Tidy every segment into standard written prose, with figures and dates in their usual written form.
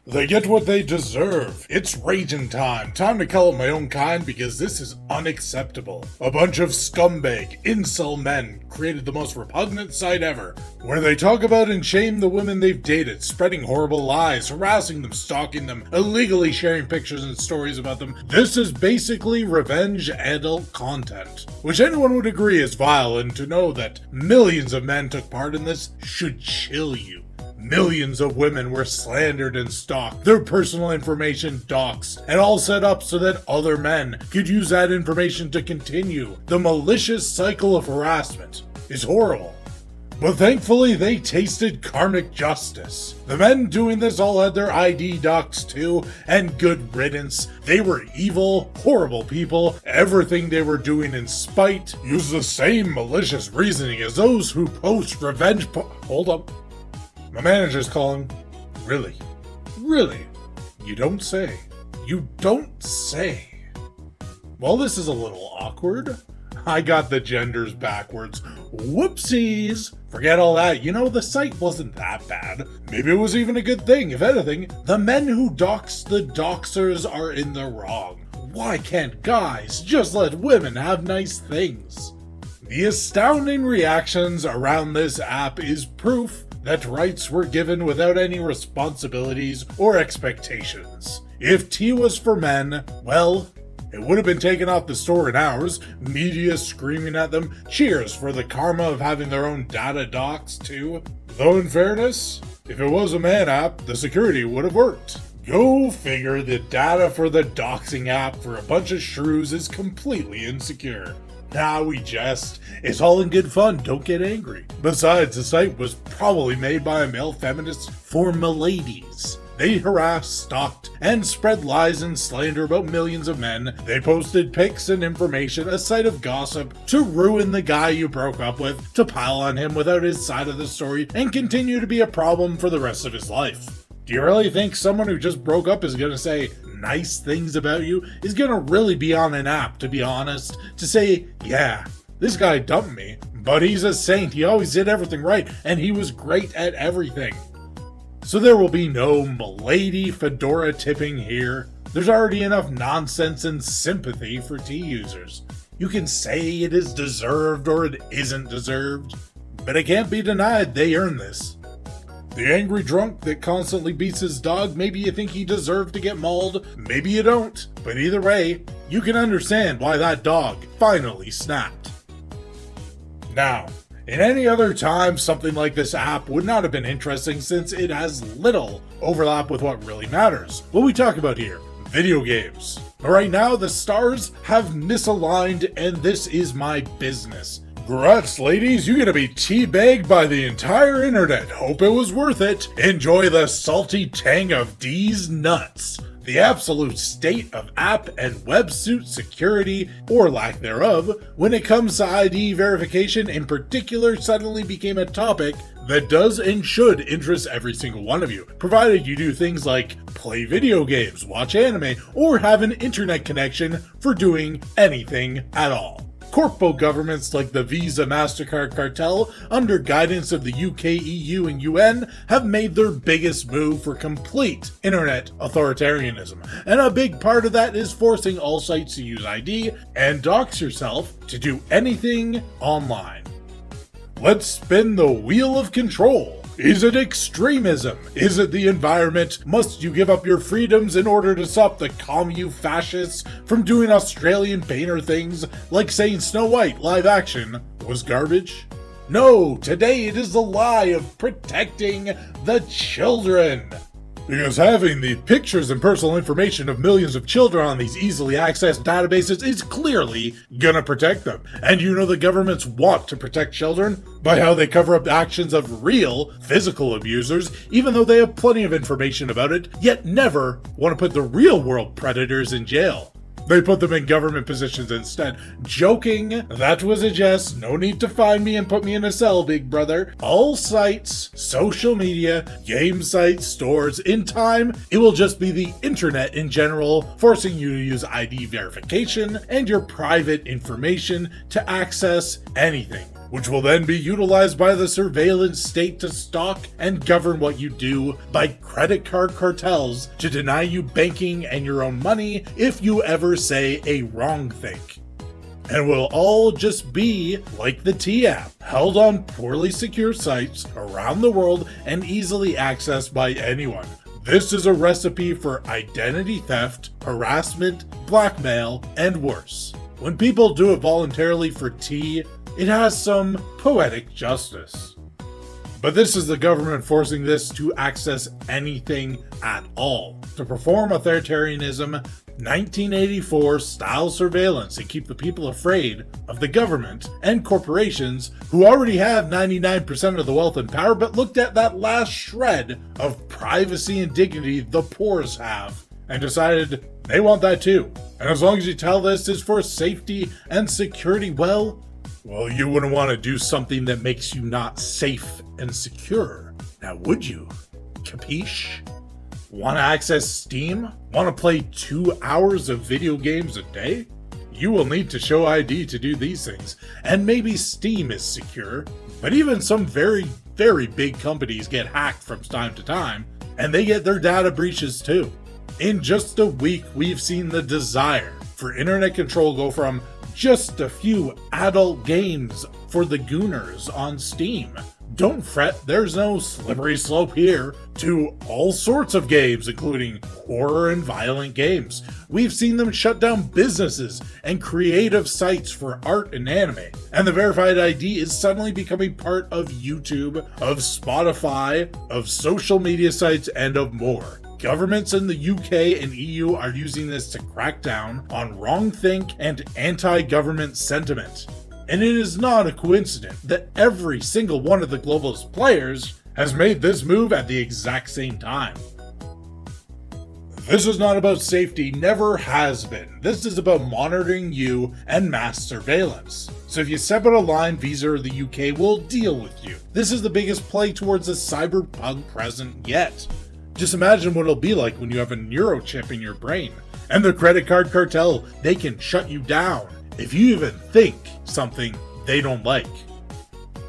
They get what they deserve. It's raging time. Time to call it my own kind because this is unacceptable. A bunch of scumbag, incel men created the most repugnant site ever, where they talk about and shame the women they've dated, spreading horrible lies, harassing them, stalking them, illegally sharing pictures and stories about them. This is basically revenge adult content, which anyone would agree is vile, and to know that millions of men took part in this should chill you. Millions of women were slandered and stalked, their personal information doxxed, and all set up so that other men could use that information to continue. The malicious cycle of harassment is horrible. But thankfully, they tasted karmic justice. The men doing this all had their ID doxxed too, and good riddance. They were evil, horrible people. Everything they were doing in spite used the same malicious reasoning as those who post revenge Hold up. My manager's calling. Really? Really? You don't say. You don't say. Well, this is a little awkward. I got the genders backwards. Whoopsies! Forget all that. You know, the site wasn't that bad. Maybe it was even a good thing. If anything, the men who dox the doxers are in the wrong. Why can't guys just let women have nice things? The astounding reactions around this app is proof that rights were given without any responsibilities or expectations. If T was for men, well, it would have been taken off the store in hours, media screaming at them, cheers for the karma of having their own data doxed too. Though in fairness, if it was a man app, the security would have worked. Go figure, the data for the doxing app for a bunch of shrews is completely insecure. Nah, we jest. It's all in good fun, don't get angry. Besides, the site was probably made by a male feminist for miladies. They harassed, stalked, and spread lies and slander about millions of men. They posted pics and information, a site of gossip, to ruin the guy you broke up with, to pile on him without his side of the story, and continue to be a problem for the rest of his life. Do you really think someone who just broke up is gonna say nice things about you, is gonna really be on an app, to be honest, to say, yeah, this guy dumped me, but he's a saint, he always did everything right, and he was great at everything. So there will be no milady fedora tipping here. There's already enough nonsense and sympathy for T users. You can say it is deserved or it isn't deserved, but it can't be denied they earn this. The angry drunk that constantly beats his dog, maybe you think he deserved to get mauled, maybe you don't, but either way, you can understand why that dog finally snapped. Now, in any other time, something like this app would not have been interesting since it has little overlap with what really matters. What we talk about here, video games. But right now, the stars have misaligned and this is my business. Congrats, ladies, you're gonna be teabagged by the entire internet. Hope it was worth it. Enjoy the salty tang of D's nuts. The absolute state of app and websuit security, or lack thereof, when it comes to ID verification in particular suddenly became a topic that does and should interest every single one of you, provided you do things like play video games, watch anime, or have an internet connection for doing anything at all. Corpo governments like the Visa MasterCard cartel, under guidance of the UK, EU, and UN, have made their biggest move for complete internet authoritarianism. And a big part of that is forcing all sites to use ID and dox yourself to do anything online. Let's spin the wheel of control. Is it extremism? Is it the environment? Must you give up your freedoms in order to stop the commune fascists from doing Australian painter things like saying Snow White live action was garbage? No, today it is the lie of protecting the children. Because having the pictures and personal information of millions of children on these easily accessed databases is clearly gonna protect them. And you know the governments want to protect children by how they cover up actions of real physical abusers, even though they have plenty of information about it, yet never want to put the real world predators in jail. They put them in government positions instead. Joking, that was a jest. No need to find me and put me in a cell, big brother. All sites, social media, game sites, stores, in time, it will just be the internet in general, forcing you to use ID verification and your private information to access anything. which will then be utilized by the surveillance state to stalk and govern what you do, by credit card cartels to deny you banking and your own money if you ever say a wrong thing. And will all just be like the T app, held on poorly secure sites around the world and easily accessed by anyone. This is a recipe for identity theft, harassment, blackmail, and worse. When people do it voluntarily for T, it has some poetic justice. But this is the government forcing this to access anything at all, to perform authoritarianism, 1984 style surveillance and keep the people afraid of the government and corporations who already have 99% of the wealth and power, but looked at that last shred of privacy and dignity the poors have and decided they want that too. And as long as you tell this is for safety and security, well, you wouldn't want to do something that makes you not safe and secure. Now, would you? Capiche? Want to access Steam? Want to play 2 hours of video games a day? You will need to show ID to do these things, and maybe Steam is secure, but even some very, very big companies get hacked from time to time, and they get their data breaches too. In just a week, we've seen the desire for internet control go from just a few adult games for the gooners on Steam. Don't fret, there's no slippery slope here, to all sorts of games, including horror and violent games. We've seen them shut down businesses and creative sites for art and anime, and the verified ID is suddenly becoming part of YouTube, of Spotify, of social media sites, and of more. Governments in the UK and EU are using this to crack down on wrongthink and anti-government sentiment. And it is not a coincidence that every single one of the globalist players has made this move at the exact same time. This is not about safety, never has been. This is about monitoring you and mass surveillance. So if you step out of line, Visa or the UK will deal with you. This is the biggest play towards a cyberpunk present yet. Just imagine what it'll be like when you have a neurochip in your brain. And the credit card cartel, they can shut you down if you even think something they don't like.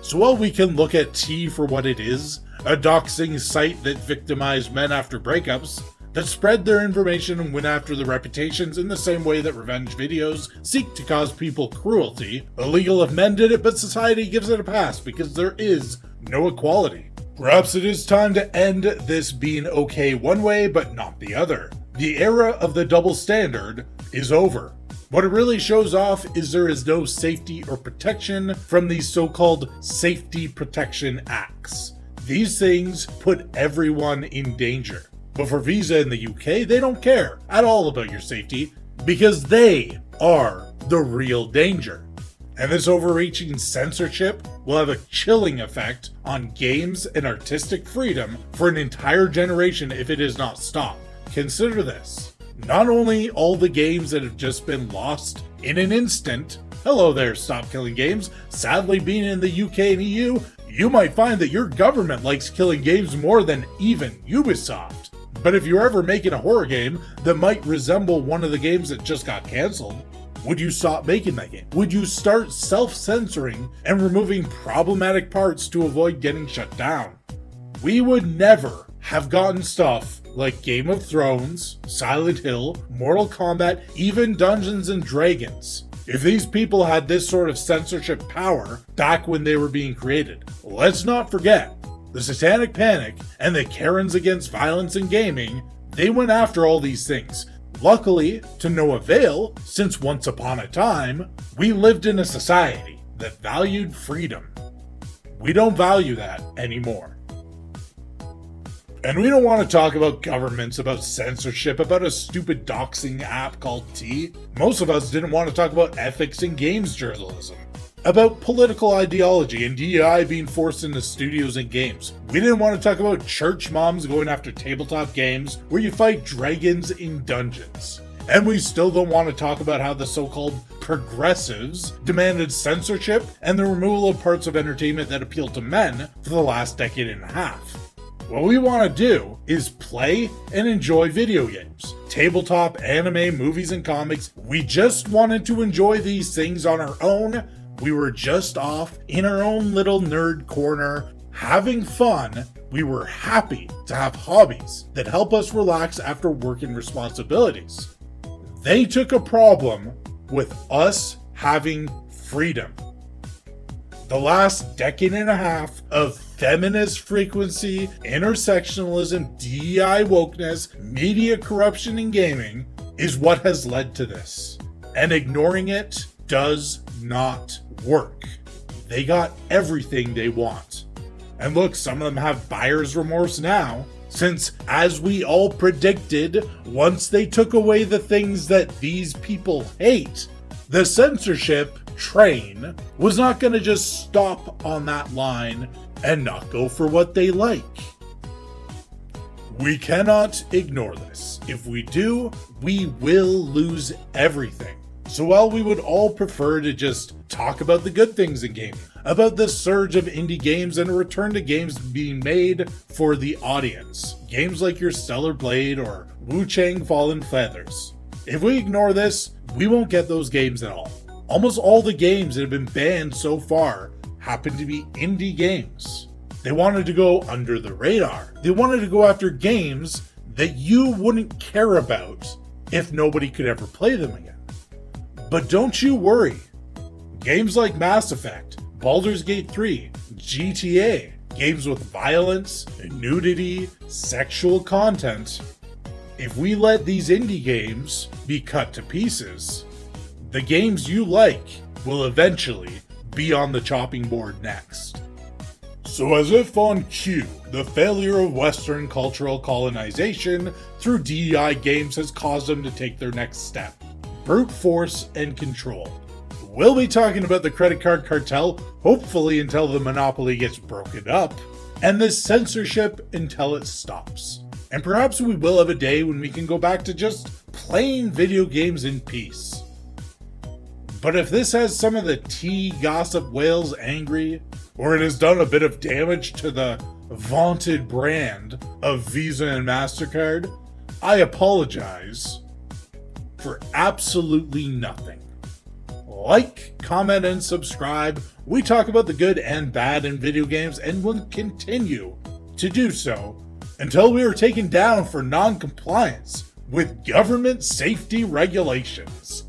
So while we can look at T for what it is, a doxing site that victimized men after breakups, that spread their information and went after their reputations in the same way that revenge videos seek to cause people cruelty, illegal if men did it, but society gives it a pass because there is no equality. Perhaps it is time to end this being okay one way but not the other. The era of the double standard is over. What it really shows off is there is no safety or protection from these so-called safety protection acts. These things put everyone in danger. But for Visa in the UK, they don't care at all about your safety because they are the real danger. And this overreaching censorship will have a chilling effect on games and artistic freedom for an entire generation if it is not stopped. Consider this. Not only all the games that have just been lost in an instant, hello there, Stop Killing Games, sadly being in the UK and EU, you might find that your government likes killing games more than even Ubisoft. But if you're ever making a horror game that might resemble one of the games that just got cancelled, would you stop making that game? Would you start self-censoring and removing problematic parts to avoid getting shut down? We would never have gotten stuff like Game of Thrones, Silent Hill, Mortal Kombat, even Dungeons and Dragons if these people had this sort of censorship power back when they were being created. Let's not forget, the Satanic Panic and the Karens Against Violence in Gaming, they went after all these things. Luckily, to no avail, since once upon a time, we lived in a society that valued freedom. We don't value that anymore. And we don't want to talk about governments, about censorship, about a stupid doxing app called T. Most of us didn't want to talk about ethics in games journalism, about political ideology and DEI being forced into studios and games. We didn't want to talk about church moms going after tabletop games where you fight dragons in dungeons. And we still don't want to talk about how the so-called progressives demanded censorship and the removal of parts of entertainment that appealed to men for the last decade and a half. What we want to do is play and enjoy video games, tabletop, anime, movies, and comics. We just wanted to enjoy these things on our own We were just off in our own little nerd corner, having fun. We were happy to have hobbies that help us relax after work and responsibilities. They took a problem with us having freedom. The last decade and a half of feminist frequency, intersectionalism, DEI wokeness, media corruption, and gaming is what has led to this. And ignoring it does not work. They got everything they want. And look, some of them have buyer's remorse now, since, as we all predicted, once they took away the things that these people hate, the censorship train was not going to just stop on that line and not go for what they like. We cannot ignore this. If we do, we will lose everything. So while we would all prefer to just talk about the good things in gaming, about the surge of indie games and a return to games being made for the audience, games like your Stellar Blade or Wu Chang Fallen Feathers. If we ignore this, we won't get those games at all. Almost all the games that have been banned so far happen to be indie games. They wanted to go under the radar. They wanted to go after games that you wouldn't care about if nobody could ever play them again. But don't you worry. Games like Mass Effect, Baldur's Gate 3, GTA, games with violence, nudity, sexual content, if we let these indie games be cut to pieces, the games you like will eventually be on the chopping board next. So as if on cue, the failure of Western cultural colonization through DEI games has caused them to take their next step. Brute force and control. We'll be talking about the credit card cartel, hopefully until the monopoly gets broken up, and the censorship until it stops. And perhaps we will have a day when we can go back to just playing video games in peace. But if this has some of the tea gossip whales angry, or it has done a bit of damage to the vaunted brand of Visa and MasterCard, I apologize for absolutely nothing. Like, comment, and subscribe. We talk about the good and bad in video games and will continue to do so until we are taken down for non-compliance with government safety regulations.